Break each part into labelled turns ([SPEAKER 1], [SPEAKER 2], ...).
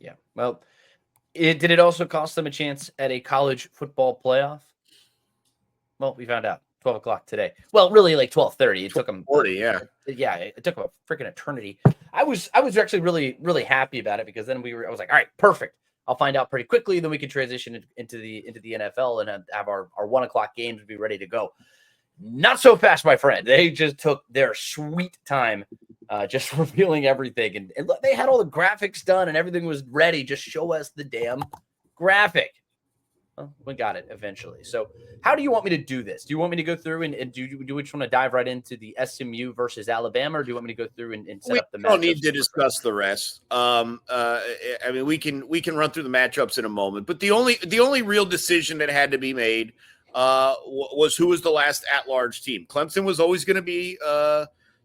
[SPEAKER 1] Yeah. Well, did it also cost them a chance at a college football playoff? Well, we found out 12 o'clock today. Well, really like 12:30. It took them
[SPEAKER 2] 40, yeah.
[SPEAKER 1] It took them a freaking eternity. I was actually really, really happy about it because then I was like, all right, perfect. I'll find out pretty quickly. Then we can transition into the NFL and have our 1:00 games be ready to go. Not so fast, my friend. They just took their sweet time just revealing everything. And look, they had all the graphics done and everything was ready. Just show us the damn graphic. Well, we got it eventually. So how do you want me to do this? Do you want me to go through and do you just want to dive right into the SMU versus Alabama, or do you want me to go through and set up the matchups?
[SPEAKER 2] We don't need to discuss the rest. I mean, we can run through the matchups in a moment, but the only real decision that had to be made was who was the last at-large team. Clemson was always going to be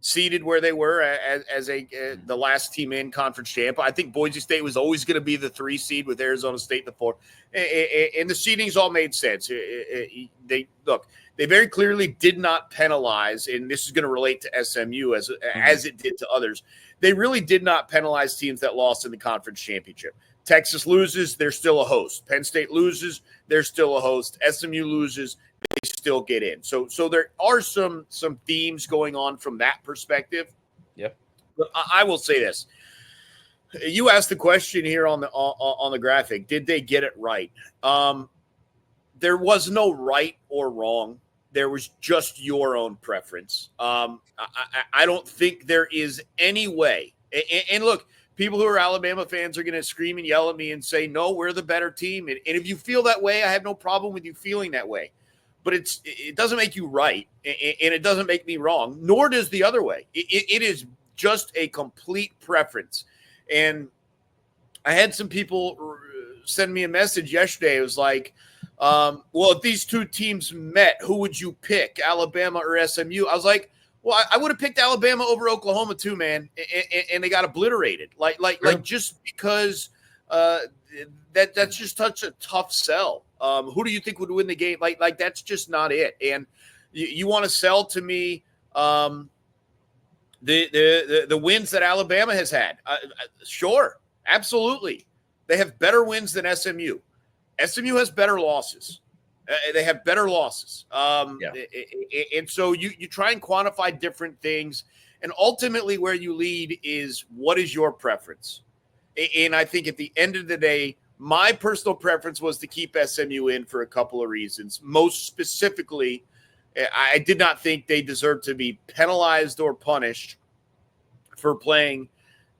[SPEAKER 2] seated where they were as the last team in conference champ. I think Boise State was always going to be the 3 seed with Arizona State the 4. And the seedings all made sense. They very clearly did not penalize, and this is going to relate to SMU as it did to others. They really did not penalize teams that lost in the conference championship. Texas loses, they're still a host. Penn State loses, they're still a host. SMU loses, they still get in. So there are some themes going on from that perspective.
[SPEAKER 1] Yep.
[SPEAKER 2] But I will say this. You asked the question here on the graphic, did they get it right? There was no right or wrong. There was just your own preference. I don't think there is any way. And look, people who are Alabama fans are going to scream and yell at me and say, no, we're the better team. And if you feel that way, I have no problem with you feeling that way. But it doesn't make you right, and it doesn't make me wrong, nor does the other way. It is just a complete preference. And I had some people send me a message yesterday. It was like, well, if these two teams met, who would you pick, Alabama or SMU? I was like, well, I would have picked Alabama over Oklahoma too, man, and they got obliterated. Like just because that's just such a tough sell. Who do you think would win the game? Like that's just not it. And you want to sell to me the wins that Alabama has had? Sure, absolutely. They have better wins than SMU. SMU has better losses. They have better losses. And so you try and quantify different things. And ultimately where you lead is what is your preference? And I think at the end of the day, my personal preference was to keep SMU in for a couple of reasons. Most specifically, I did not think they deserved to be penalized or punished for playing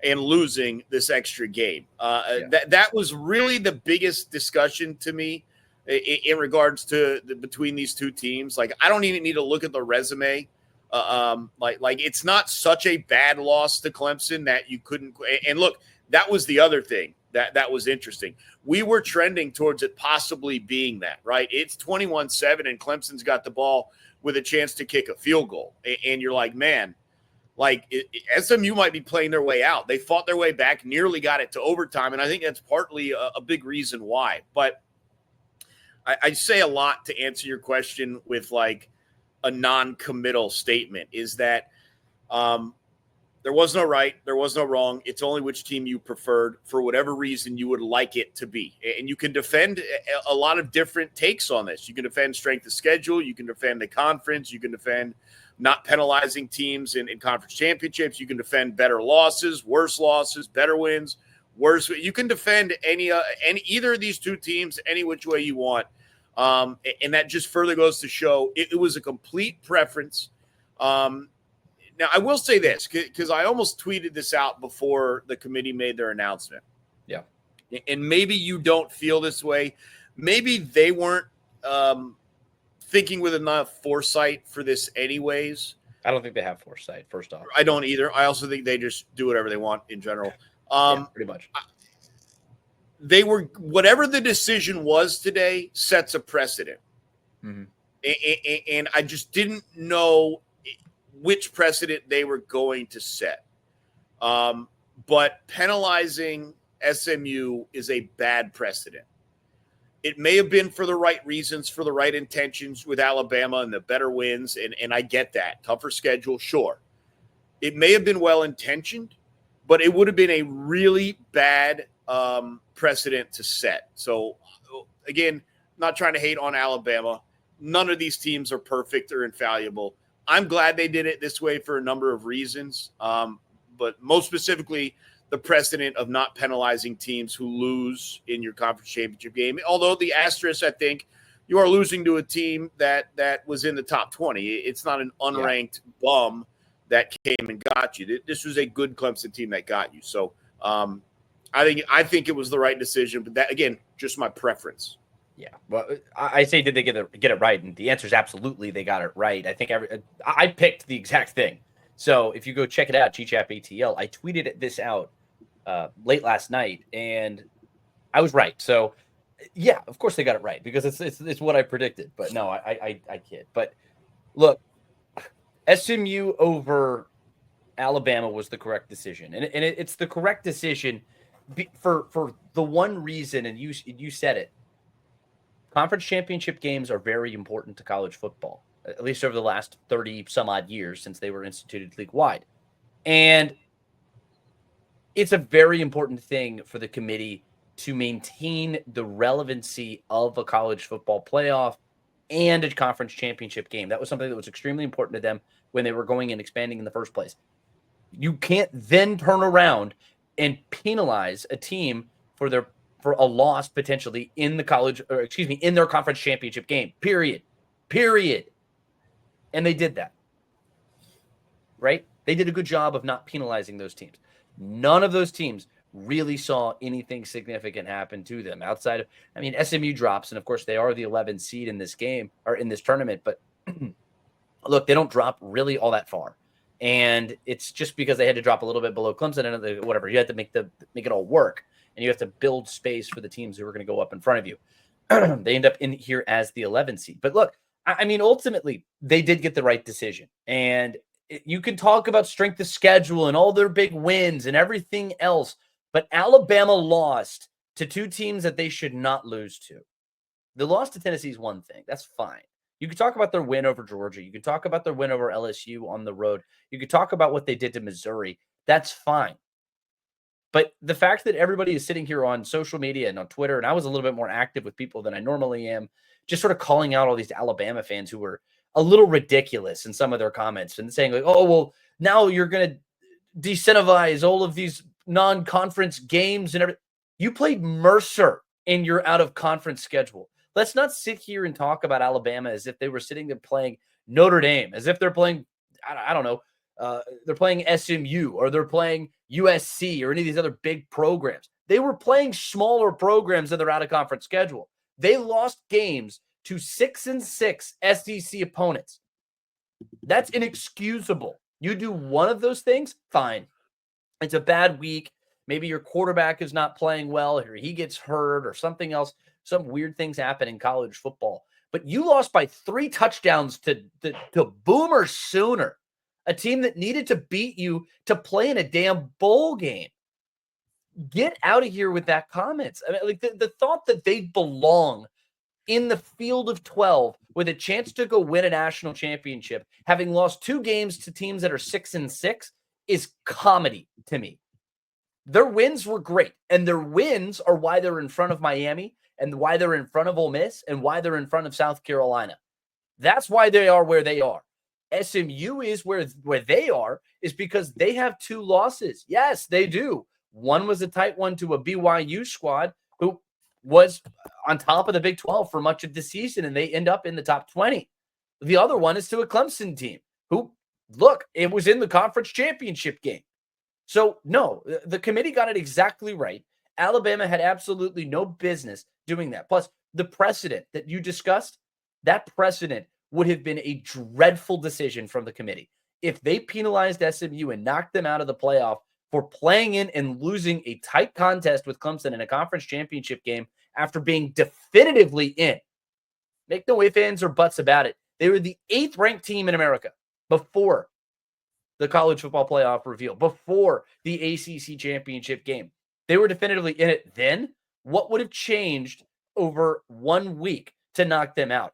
[SPEAKER 2] and losing this extra game. That was really the biggest discussion to me in regards to between these two teams. Like, I don't even need to look at the resume. Like it's not such a bad loss to Clemson that you couldn't. And look, that was the other thing that was interesting. We were trending towards it possibly being that, right? It's 21-7 and Clemson's got the ball with a chance to kick a field goal. And you're like, man, like SMU might be playing their way out. They fought their way back, nearly got it to overtime. And I think that's partly a big reason why. But I say a lot to answer your question with like a non-committal statement is that there was no right, there was no wrong. It's only which team you preferred for whatever reason you would like it to be. And you can defend a lot of different takes on this. You can defend strength of schedule. You can defend the conference. You can defend not penalizing teams in conference championships. You can defend better losses, worse losses, better wins, worse. You can defend any either of these two teams any which way you want. And that just further goes to show it was a complete preference. Now, I will say this, because I almost tweeted this out before the committee made their announcement.
[SPEAKER 1] Yeah.
[SPEAKER 2] And maybe you don't feel this way. Maybe they weren't thinking with enough foresight for this anyways.
[SPEAKER 1] I don't think they have foresight, first off.
[SPEAKER 2] I don't either. I also think they just do whatever they want in general.
[SPEAKER 1] Pretty much.
[SPEAKER 2] They were, whatever the decision was today, sets a precedent. Mm-hmm. And I just didn't know which precedent they were going to set. But penalizing SMU is a bad precedent. It may have been for the right reasons, for the right intentions with Alabama and the better wins, and I get that. Tougher schedule, sure. It may have been well-intentioned, but it would have been a really bad precedent to set. So, again, not trying to hate on Alabama. None of these teams are perfect or infallible. I'm glad they did it this way for a number of reasons, but most specifically, the precedent of not penalizing teams who lose in your conference championship game. Although the asterisk, I think, you are losing to a team that was in the top 20. It's not an unranked bum that came and got you. This was a good Clemson team that got you. So I think it was the right decision. But that, again, just my preference.
[SPEAKER 1] Yeah. Well, I say, did they get it right? And the answer is absolutely they got it right. I think I picked the exact thing. So if you go check it out, GChap ATL, I tweeted this out late last night, and I was right. So yeah, of course they got it right because it's what I predicted. But no, I kid. But look, SMU over Alabama was the correct decision, and it's the correct decision for the one reason, and you said it. Conference championship games are very important to college football, at least over the last 30 some odd years since they were instituted league wide. And it's a very important thing for the committee to maintain the relevancy of a college football playoff and a conference championship game. That was something that was extremely important to them when they were going and expanding in the first place. You can't then turn around and penalize a team for a loss potentially in in their conference championship game. Period. And they did that. Right? They did a good job of not penalizing those teams. None of those teams really saw anything significant happen to them outside of, SMU drops, and of course they are the 11th seed in this game or in this tournament, but look, they don't drop really all that far. And it's just because they had to drop a little bit below Clemson and whatever. You had to make it all work, and you have to build space for the teams who are going to go up in front of you. They end up in here as the 11th seed. But look, ultimately, they did get the right decision. And you can talk about strength of schedule and all their big wins and everything else, but Alabama lost to two teams that they should not lose to. The loss to Tennessee is one thing. That's fine. You could talk about their win over Georgia. You could talk about their win over LSU on the road. You could talk about what they did to Missouri. That's fine. But the fact that everybody is sitting here on social media and on Twitter, and I was a little bit more active with people than I normally am, just sort of calling out all these Alabama fans who were a little ridiculous in some of their comments and saying like, oh, well, now you're going to decentivize all of these non-conference games and everything. You played Mercer in your out-of-conference schedule. Let's not sit here and talk about Alabama as if they were sitting there playing Notre Dame, as if they're playing, I don't know, they're playing SMU or they're playing USC or any of these other big programs. They were playing smaller programs in their out-of-conference schedule. They lost games to 6-6 SEC opponents. That's inexcusable. You do one of those things, fine. It's a bad week. Maybe your quarterback is not playing well, or he gets hurt, or something else. Some weird things happen in college football. But you lost by 3 touchdowns to Boomer Sooner, a team that needed to beat you to play in a damn bowl game. Get out of here with that comments. Like the thought that they belong in the field of 12 with a chance to go win a national championship, having lost 2 games to teams that are 6-6, is comedy to me. Their wins were great, and their wins are why they're in front of Miami and why they're in front of Ole Miss and why they're in front of South Carolina. That's why they are where they are. SMU is where they are is because they have 2 losses. Yes, they do. One was a tight one to a BYU squad who was on top of the Big 12 for much of the season, and they end up in the top 20. The other one is to a Clemson team who, look, it was in the conference championship game. So, no, the committee got it exactly right. Alabama had absolutely no business doing that. Plus, the precedent that you discussed, that precedent would have been a dreadful decision from the committee. If they penalized SMU and knocked them out of the playoff for playing in and losing a tight contest with Clemson in a conference championship game after being definitively in. Make no ifs, ands, or buts about it. They were the 8th ranked team in America before the college football playoff reveal, before the ACC championship game. They were definitively in it then. What would have changed over 1 week to knock them out?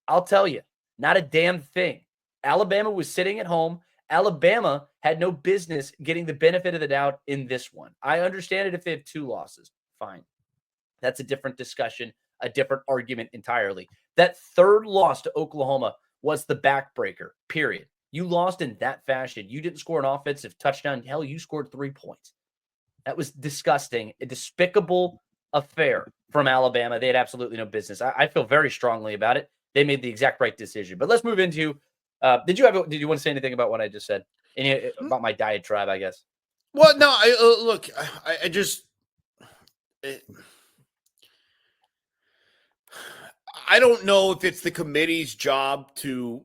[SPEAKER 1] I'll tell you, not a damn thing. Alabama was sitting at home. Alabama had no business getting the benefit of the doubt in this one. I understand it if they have 2 losses. Fine. That's a different discussion, a different argument entirely. That third loss to Oklahoma was the backbreaker, period. You lost in that fashion. You didn't score an offensive touchdown. Hell, you scored 3 points. That was disgusting, a despicable affair from Alabama. They had absolutely no business. I feel very strongly about it. They made the exact right decision. But let's move into. Did you want to say anything about what I just said? About my diatribe, I guess.
[SPEAKER 2] Well, no. Look. I just. I don't know if it's the committee's job to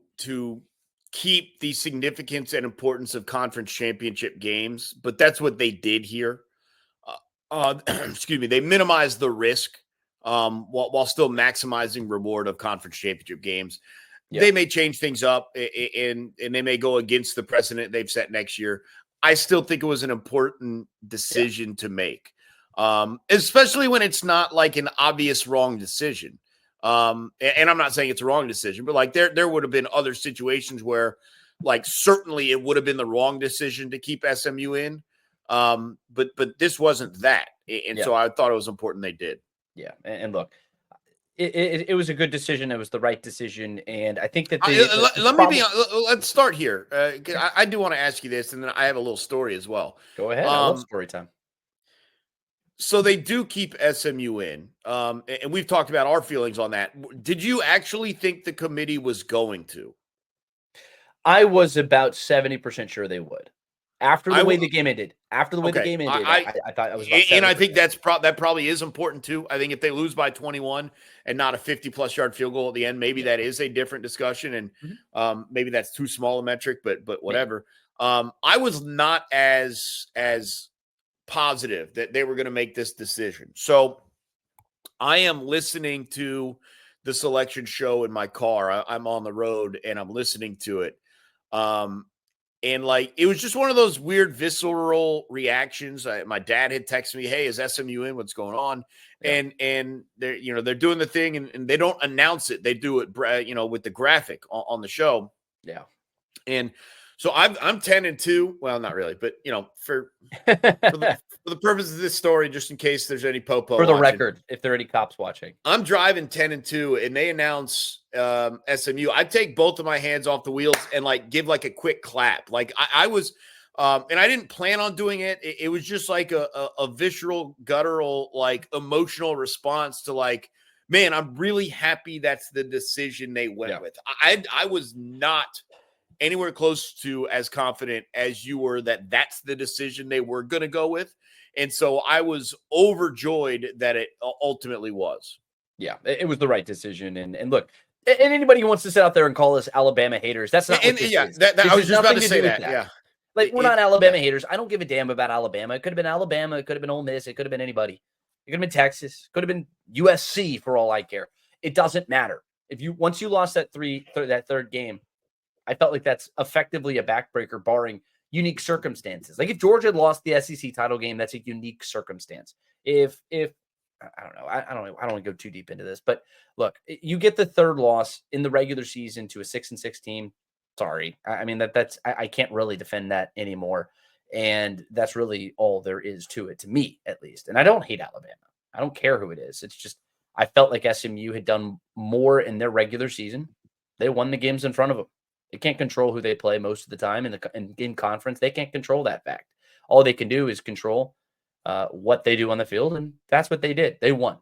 [SPEAKER 2] keep the significance and importance of conference championship games, but that's what they did here. Excuse me. They minimized the risk while still maximizing reward of conference championship games. Yep. They may change things up and they may go against the precedent they've set next year. I still think it was an important decision to make, especially when it's not like an obvious wrong decision. And I'm not saying it's a wrong decision, but like there would have been other situations where like certainly it would have been the wrong decision to keep SMU in. But this wasn't that. And so I thought it was important they did.
[SPEAKER 1] Yeah. And look, it was a good decision. It was the right decision. And I think that
[SPEAKER 2] let's start here. I do want to ask you this, and then I have a little story as well.
[SPEAKER 1] Go ahead. I love story time.
[SPEAKER 2] So they do keep SMU in, and we've talked about our feelings on that. Did you actually think the committee was going to?
[SPEAKER 1] I was about 70% sure they would. After the way the game ended. After the way the game ended, I thought I was about 70%.
[SPEAKER 2] And I think that probably is important too. I think if they lose by 21 and not a 50-plus yard field goal at the end, maybe that is a different discussion, and maybe that's too small a metric, but whatever. I was not as positive that they were going to make this decision. So I am listening to the selection show in my car. I'm on the road and I'm listening to it. And like, it was just one of those weird visceral reactions. My dad had texted me, "Hey, is SMU in? What's going on?" Yeah. And they're doing the thing and they don't announce it. They do it, with the graphic on the show.
[SPEAKER 1] Yeah.
[SPEAKER 2] And so I'm 10-2. Well, not really, but for the purpose of this story, just in case there's any popo
[SPEAKER 1] for the record, if there are any cops watching,
[SPEAKER 2] I'm driving 10-2, and they announce SMU. I take both of my hands off the wheels and like give like a quick clap. Like I was, and I didn't plan on doing it. It was just like a visceral, guttural, like emotional response to like, man, I'm really happy that's the decision they went with. I was not anywhere close to as confident as you were that that's the decision they were going to go with. And so I was overjoyed that it ultimately was.
[SPEAKER 1] Yeah, it was the right decision. And look, and anybody who wants to sit out there and call us Alabama haters, that's not what this is.
[SPEAKER 2] I was just about to say that. Yeah.
[SPEAKER 1] Like, we're not Alabama haters. I don't give a damn about Alabama. It could have been Alabama. It could have been Ole Miss. It could have been anybody. It could have been Texas. It could have been USC for all I care. It doesn't matter. Once you lost that third game, I felt like that's effectively a backbreaker, barring unique circumstances. Like if Georgia had lost the SEC title game, that's a unique circumstance. If I don't know, I don't want to go too deep into this, but look, you get the third loss in the regular season to a 6-6 team. Sorry, I mean I can't really defend that anymore, and that's really all there is to it, to me at least. And I don't hate Alabama. I don't care who it is. It's just I felt like SMU had done more in their regular season. They won the games in front of them. They can't control who they play most of the time in conference. They can't control that fact. All they can do is control what they do on the field, and that's what they did. They won.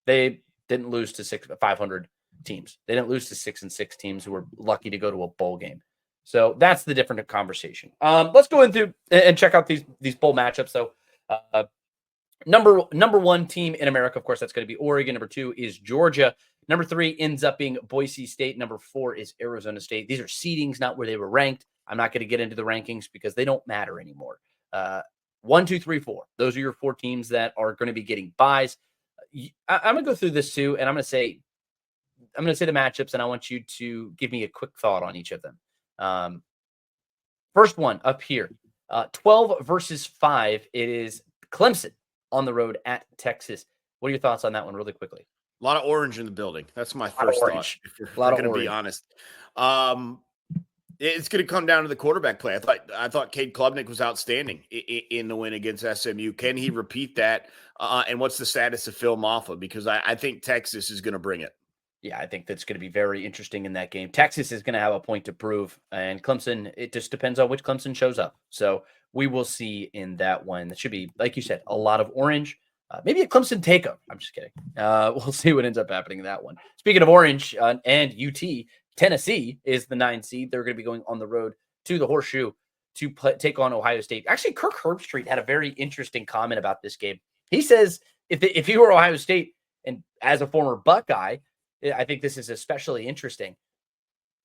[SPEAKER 1] They didn't lose to 500 teams. They didn't lose to 6-6 teams who were lucky to go to a bowl game. So that's the different conversation. Let's go into and check out these bowl matchups. So number one team in America, of course, that's going to be Oregon. Number 2 is Georgia. Number 3 ends up being Boise State. Number 4 is Arizona State. These are seedings, not where they were ranked. I'm not going to get into the rankings because they don't matter anymore. 1, 2, 3, 4. Those are your 4 teams that are going to be getting buys. I'm going to go through this too, and I'm going to say the matchups, and I want you to give me a quick thought on each of them. First one up here, 12 versus 5. It is Clemson on the road at Texas. What are your thoughts on that one really quickly?
[SPEAKER 2] A lot of orange in the building. That's my first thought. If we're going to be honest. It's going to come down to the quarterback play. I thought Cade Klubnik was outstanding in the win against SMU. Can he repeat that? And what's the status of Phil Maffa? Because I think Texas is going to bring it.
[SPEAKER 1] Yeah, I think that's going to be very interesting in that game. Texas is going to have a point to prove, and Clemson, it just depends on which Clemson shows up. So we will see in that one. That should be, like you said, a lot of orange. Maybe a Clemson takeover. I'm just kidding. We'll see what ends up happening in that one. Speaking of orange and UT, Tennessee is the 9 seed. They're going to be going on the road to the Horseshoe to take on Ohio State. Actually, Kirk Herbstreit had a very interesting comment about this game. He says if he were Ohio State, and as a former Buckeye, I think this is especially interesting.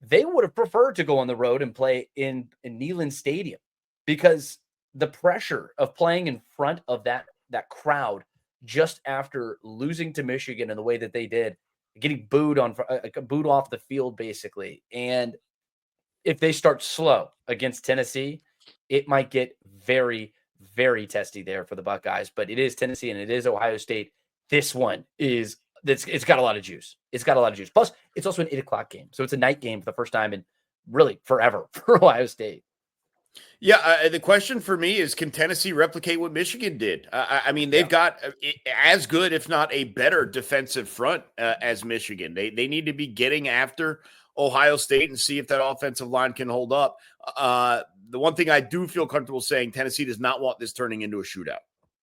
[SPEAKER 1] They would have preferred to go on the road and play in Neyland Stadium because the pressure of playing in front of that crowd just after losing to Michigan in the way that they did, getting booed off the field basically, and if they start slow against Tennessee, it might get very, very testy there for the Buckeyes. But it is Tennessee and it is Ohio State. This one is it's got a lot of juice. It's got a lot of juice. Plus, it's also an 8:00 game, so it's a night game for the first time in really forever for Ohio State.
[SPEAKER 2] Yeah, the question for me is, can Tennessee replicate what Michigan did? I mean, they've got as good, if not a better, defensive front as Michigan. They need to be getting after Ohio State and see if that offensive line can hold up. The one thing I do feel comfortable saying, Tennessee does not want this turning into a shootout.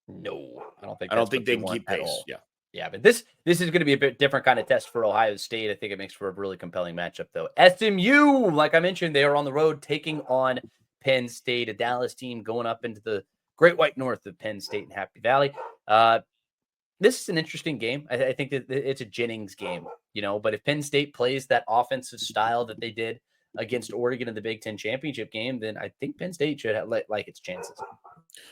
[SPEAKER 1] No, I don't think.
[SPEAKER 2] I don't think they can keep pace.
[SPEAKER 1] Yeah, but this is going to be a bit different kind of test for Ohio State. I think it makes for a really compelling matchup, though. SMU, like I mentioned, they are on the road taking on Penn State, a Dallas team going up into the Great White North of Penn State and Happy Valley. This is an interesting game. I think that it's a Jennings game, but if Penn State plays that offensive style that they did against Oregon in the Big Ten championship game, then I think Penn State should like its chances.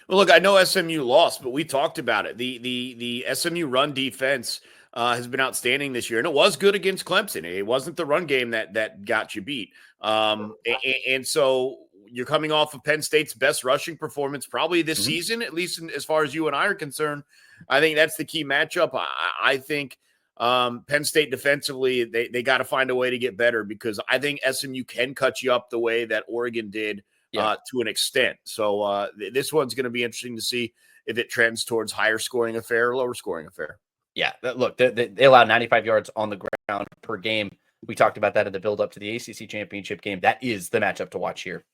[SPEAKER 2] Well, look, I know SMU lost, but we talked about it. The SMU run defense has been outstanding this year, and it was good against Clemson. It wasn't the run game that got you beat. And so you're coming off of Penn State's best rushing performance probably this season, at least as far as you and I are concerned. I think that's the key matchup. I think Penn State defensively, they got to find a way to get better because I think SMU can cut you up the way that Oregon did to an extent. So this one's going to be interesting to see if it trends towards higher scoring affair or lower scoring affair.
[SPEAKER 1] Yeah, look, they allowed 95 yards on the ground per game. We talked about that in the build-up to the ACC championship game. That is the matchup to watch here.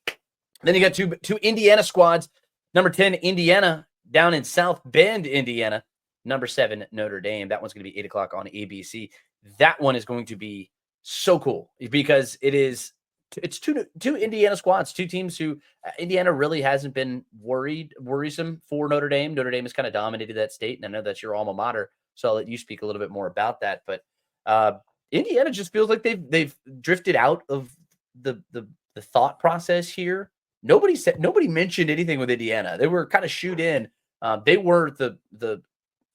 [SPEAKER 1] Then you got two Indiana squads. Number 10, Indiana, down in South Bend, Indiana. Number 7, Notre Dame. That one's going to be 8:00 on ABC. That one is going to be so cool because it's two Indiana squads, two teams who Indiana really hasn't been worrisome for Notre Dame. Notre Dame has kind of dominated that state, and I know that's your alma mater, so I'll let you speak a little bit more about that. But Indiana just feels like they've drifted out of the thought process here. Nobody mentioned anything with Indiana. They were kind of shoot in. They were the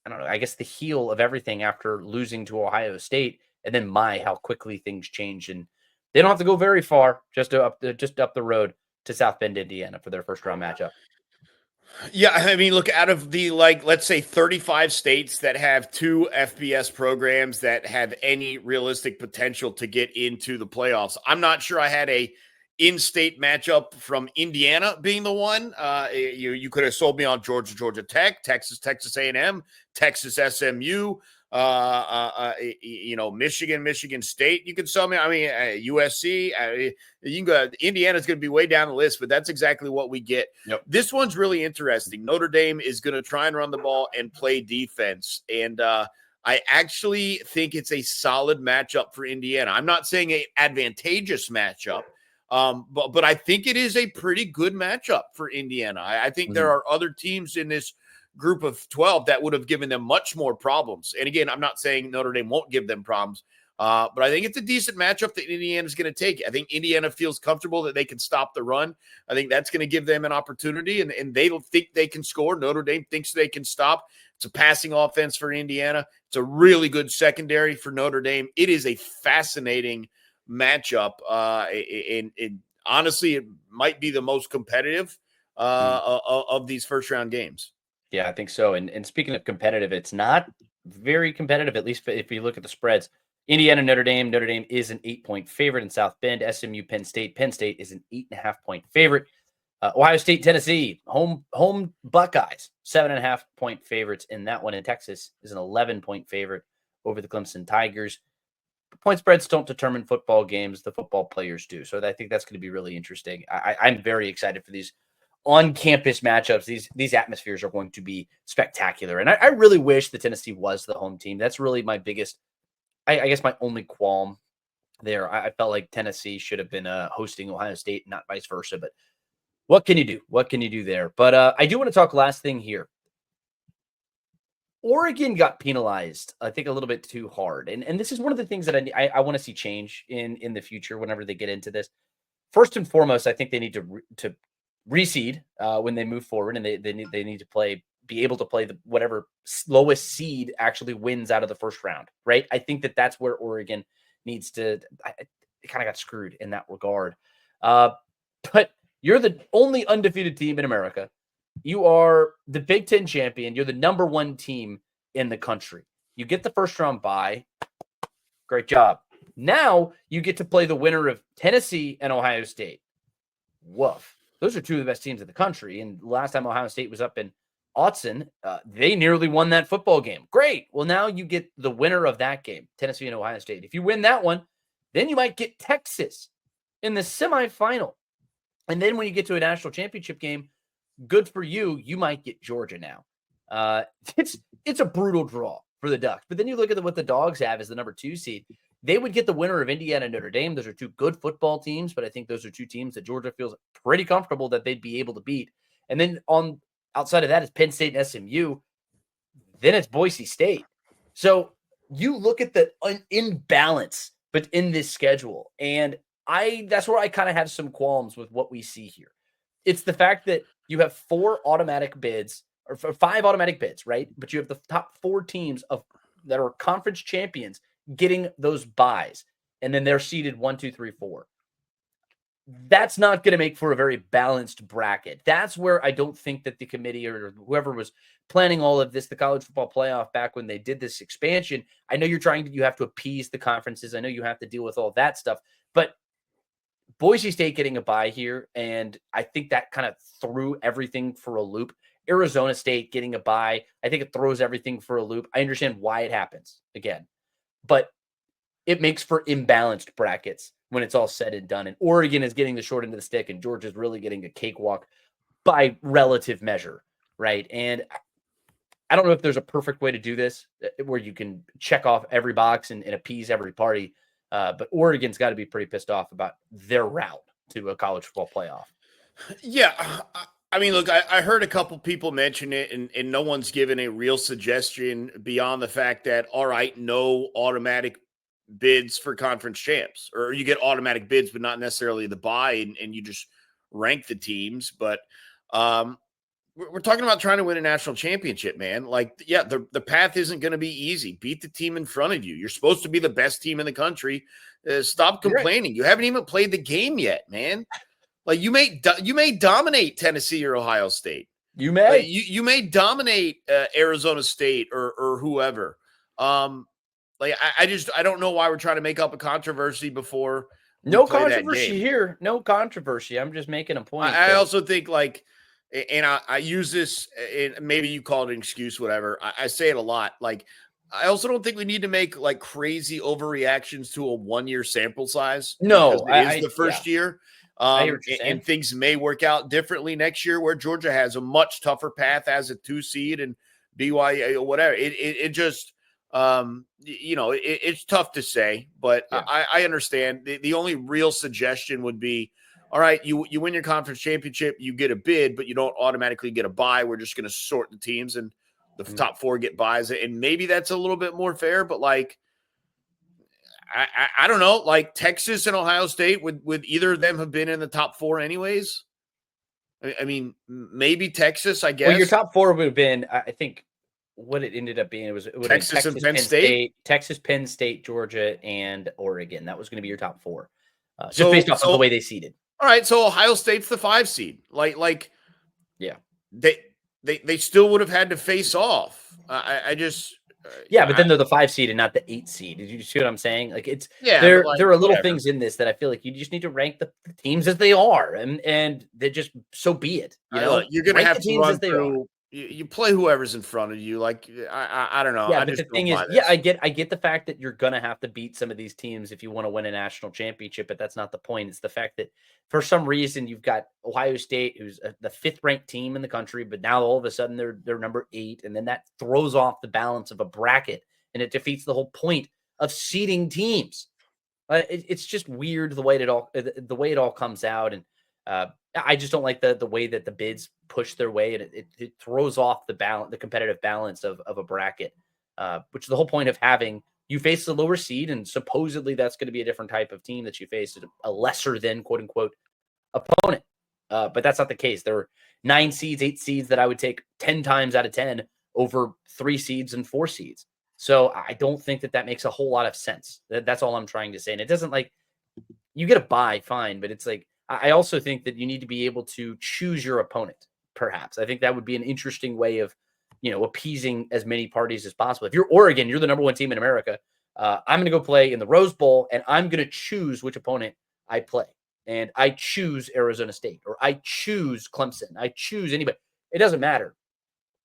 [SPEAKER 1] I don't know, I guess the heel of everything after losing to Ohio State, and then how quickly things changed. And they don't have to go very far, just up the road to South Bend, Indiana for their first round matchup.
[SPEAKER 2] Yeah, I mean, look, out of the, let's say 35 states that have 2 FBS programs that have any realistic potential to get into the playoffs, I'm not sure I had a in-state matchup from Indiana being the one. You could have sold me on Georgia Tech, Texas A&M, Texas SMU, Michigan State. You can sell me. I mean, USC. You can go. Indiana's going to be way down the list, but that's exactly what we get.
[SPEAKER 1] Yep.
[SPEAKER 2] This one's really interesting. Notre Dame is going to try and run the ball and play defense, and I actually think it's a solid matchup for Indiana. I'm not saying an advantageous matchup. But I think it is a pretty good matchup for Indiana. I think there are other teams in this group of 12 that would have given them much more problems. And again, I'm not saying Notre Dame won't give them problems, but I think it's a decent matchup that Indiana is going to take. I think Indiana feels comfortable that they can stop the run. I think that's going to give them an opportunity, and they think they can score. Notre Dame thinks they can stop. It's a passing offense for Indiana. It's a really good secondary for Notre Dame. It is a fascinating matchup, and honestly, it might be the most competitive of these first round games.
[SPEAKER 1] Yeah, I think so. And speaking of competitive, it's not very competitive, at least if you look at the spreads. Indiana, Notre Dame. Notre Dame is an 8-point favorite in South Bend. SMU, Penn State. Penn State is an 8.5-point favorite. Ohio State, Tennessee, home Buckeyes, 7.5-point favorites in that one. In Texas is an 11-point favorite over the Clemson Tigers. Point spreads don't determine football games; the football players do. So I think that's going to be really interesting. I'm very excited for these on-campus matchups. These atmospheres are going to be spectacular, and I really wish that Tennessee was the home team. That's really my biggest, I guess, my only qualm there. I felt like Tennessee should have been hosting Ohio State, not vice versa. But what can you do? What can you do there? But I do want to talk last thing here. Oregon got penalized, I think, a little bit too hard. And this is one of the things that I want to see change in the future whenever they get into this. First and foremost, I think they need to reseed when they move forward, and they need to be able to play whatever lowest seed actually wins out of the first round, right? I think that's where Oregon needs to. It kind of got screwed in that regard. But you're the only undefeated team in America. You are the Big Ten champion. You're the number one team in the country. You get the first round bye. Great job. Now you get to play the winner of Tennessee and Ohio State. Woof. Those are two of the best teams in the country. And last time Ohio State was up in Autzen, they nearly won that football game. Great. Well, now you get the winner of that game, Tennessee and Ohio State. If you win that one, then you might get Texas in the semifinal. And then when you get to a national championship game, good for you. You might get Georgia now. It's a brutal draw for the Ducks. But then you look at what the Dogs have as the number 2 seed. They would get the winner of Indiana and Notre Dame. Those are two good football teams, but I think those are two teams that Georgia feels pretty comfortable that they'd be able to beat. And then outside of that is Penn State and SMU. Then it's Boise State. So you look at the imbalance, but in this schedule, and that's where I kind of have some qualms with what we see here. It's the fact that you have 4 automatic bids or 5 automatic bids, right? But you have the top 4 teams that are conference champions getting those buys, and then they're seeded 1, 2, 3, 4. That's not going to make for a very balanced bracket. That's where I don't think that the committee or whoever was planning all of this, the college football playoff, back when they did this expansion, I know you have to appease the conferences. I know you have to deal with all that stuff, but Boise State getting a bye here, and I think that kind of threw everything for a loop. Arizona State getting a bye, I think it throws everything for a loop. I understand why it happens again, but it makes for imbalanced brackets when it's all said and done. And Oregon is getting the short end of the stick, and Georgia's really getting a cakewalk by relative measure, right? And I don't know if there's a perfect way to do this where you can check off every box and appease every party. But Oregon's got to be pretty pissed off about their route to a college football playoff.
[SPEAKER 2] Yeah. I mean, look, I heard a couple people mention it, and no one's given a real suggestion beyond the fact that, all right, no automatic bids for conference champs, or you get automatic bids, but not necessarily the bye, and you just rank the teams. But we're talking about trying to win a national championship, man. Like, yeah, the path isn't going to be easy. Beat the team in front of you. You're supposed to be the best team in the country. Stop complaining. You haven't even played the game yet, man. Like, you may dominate Tennessee or Ohio State.
[SPEAKER 1] You may.
[SPEAKER 2] Like, you may dominate Arizona State or whoever. I don't know why we're trying to make up a controversy before.
[SPEAKER 1] No controversy here. No controversy. I'm just making a point.
[SPEAKER 2] I also think, like, and I use this, and maybe you call it an excuse, whatever. I say it a lot. Like, I also don't think we need to make like crazy overreactions to a 1-year sample size.
[SPEAKER 1] No,
[SPEAKER 2] it is the first year.
[SPEAKER 1] And
[SPEAKER 2] things may work out differently next year, where Georgia has a much tougher path as a 2 seed and BYU or whatever. It just, it's tough to say, but yeah. I understand. The only real suggestion would be, all right, you win your conference championship, you get a bid, but you don't automatically get a bye. We're just going to sort the teams, and the top 4 get buys, and maybe that's a little bit more fair. But like, I don't know, like Texas and Ohio State, would either of them have been in the top 4 anyways? I mean, maybe Texas, I guess.
[SPEAKER 1] Well, your top 4 would have been, I think, what it ended up being. It would
[SPEAKER 2] Texas and Penn State,
[SPEAKER 1] Texas, Penn State, Georgia, and Oregon. That was going to be your top 4, just based off of the way they seeded.
[SPEAKER 2] All right, so Ohio State's the 5 seed. Like,
[SPEAKER 1] yeah,
[SPEAKER 2] they still would have had to face off.
[SPEAKER 1] Yeah, but then they're the 5 seed and not the 8 seed. Did you see what I'm saying? Like
[SPEAKER 2] yeah,
[SPEAKER 1] there
[SPEAKER 2] like,
[SPEAKER 1] are little
[SPEAKER 2] whatever.
[SPEAKER 1] things in this that I feel like you just need to rank the teams as they are, and they just so be it.
[SPEAKER 2] Look, you're gonna
[SPEAKER 1] Rank
[SPEAKER 2] have
[SPEAKER 1] the
[SPEAKER 2] to
[SPEAKER 1] teams
[SPEAKER 2] run
[SPEAKER 1] as they are.
[SPEAKER 2] through. You play whoever's in front of you. Like I don't know.
[SPEAKER 1] Yeah,
[SPEAKER 2] I
[SPEAKER 1] but
[SPEAKER 2] just
[SPEAKER 1] the
[SPEAKER 2] don't
[SPEAKER 1] thing is,
[SPEAKER 2] buy
[SPEAKER 1] yeah,
[SPEAKER 2] this.
[SPEAKER 1] I get the fact that you're gonna have to beat some of these teams if you want to win a national championship, but that's not the point. It's the fact that for some reason you've got Ohio State, who's the 5th ranked team in the country, but now all of a sudden they're number 8, and then that throws off the balance of a bracket, and it defeats the whole point of seeding teams. It's just weird the way it all comes out, and I just don't like the way that the bids push their way, and it throws off the competitive balance of a bracket, which is the whole point of having you face the lower seed, and supposedly that's going to be a different type of team that you face, a lesser than quote unquote opponent. But that's not the case. There are 9 seeds, 8 seeds that I would take 10 times out of 10 over 3 seeds and 4 seeds. So I don't think that makes a whole lot of sense. That's all I'm trying to say. And it doesn't like you get a bye, fine, but it's like I also think that you need to be able to choose your opponent. Perhaps I think that would be an interesting way of appeasing as many parties as possible. If you're Oregon, you're the number 1 team in America. I'm going to go play in the Rose Bowl, and I'm going to choose which opponent I play. And I choose Arizona State, or I choose Clemson. I choose anybody. It doesn't matter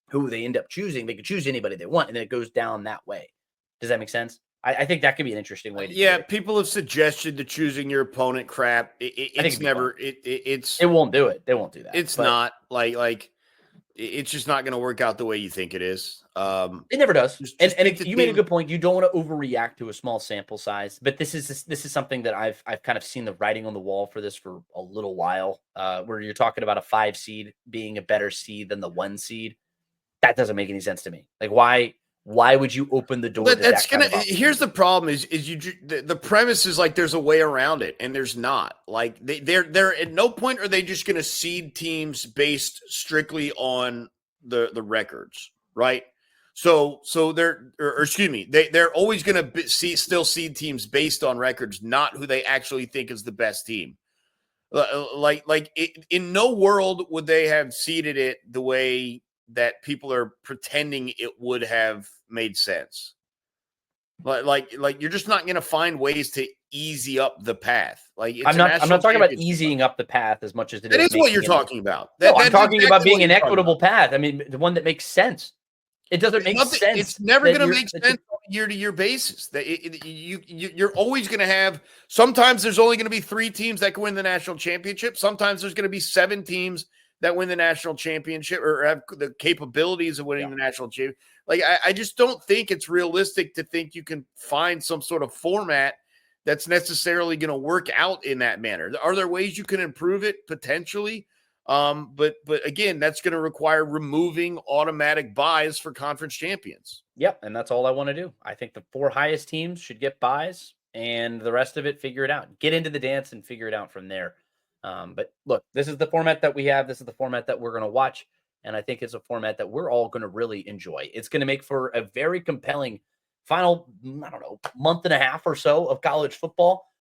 [SPEAKER 1] who they end up choosing. They could choose anybody they want, and then it goes down that way. Does that make sense? I think that could be an interesting way to do it.
[SPEAKER 2] People have suggested the choosing your opponent crap. It's never
[SPEAKER 1] it won't do it. They won't do that.
[SPEAKER 2] It's not like it's just not going to work out the way you think it is.
[SPEAKER 1] It never does. You made a good point. You don't want to overreact to a small sample size, but this is something that I've kind of seen the writing on the wall for this for a little while, where you're talking about a 5 seed being a better seed than the 1 seed. That doesn't make any sense to me. Like, why would you open the door?
[SPEAKER 2] Here's the problem is the premise is like there's a way around it, and there's not. Like they're at no point are they just going to seed teams based strictly on the records, right? So they're always going to still seed teams based on records, not who they actually think is the best team. In no world would they have seeded it the way that people are pretending it would have made sense. Like you're just not going to find ways to easy up the path. Like
[SPEAKER 1] I'm not talking about easing up the path as much as it
[SPEAKER 2] is what you're talking about.
[SPEAKER 1] I'm talking about being an equitable path. I mean, the one that makes sense. It doesn't make sense.
[SPEAKER 2] It's never going to make sense on a year-to-year basis. You're always going to have. Sometimes there's only going to be 3 teams that can win the national championship. Sometimes there's going to be 7 teams that win the national championship or have the capabilities of winning the national championship. Like, I just don't think it's realistic to think you can find some sort of format that's necessarily going to work out in that manner. Are there ways you can improve it? Potentially. But again, that's going to require removing automatic buys for conference champions.
[SPEAKER 1] Yep. And that's all I want to do. I think the 4 highest teams should get buys, and the rest of it, figure it out. Get into the dance and figure it out from there. But look, this is the format that we have. This is the format that we're going to watch. And I think it's a format that we're all going to really enjoy. It's going to make for a very compelling final, month and a half or so of college football.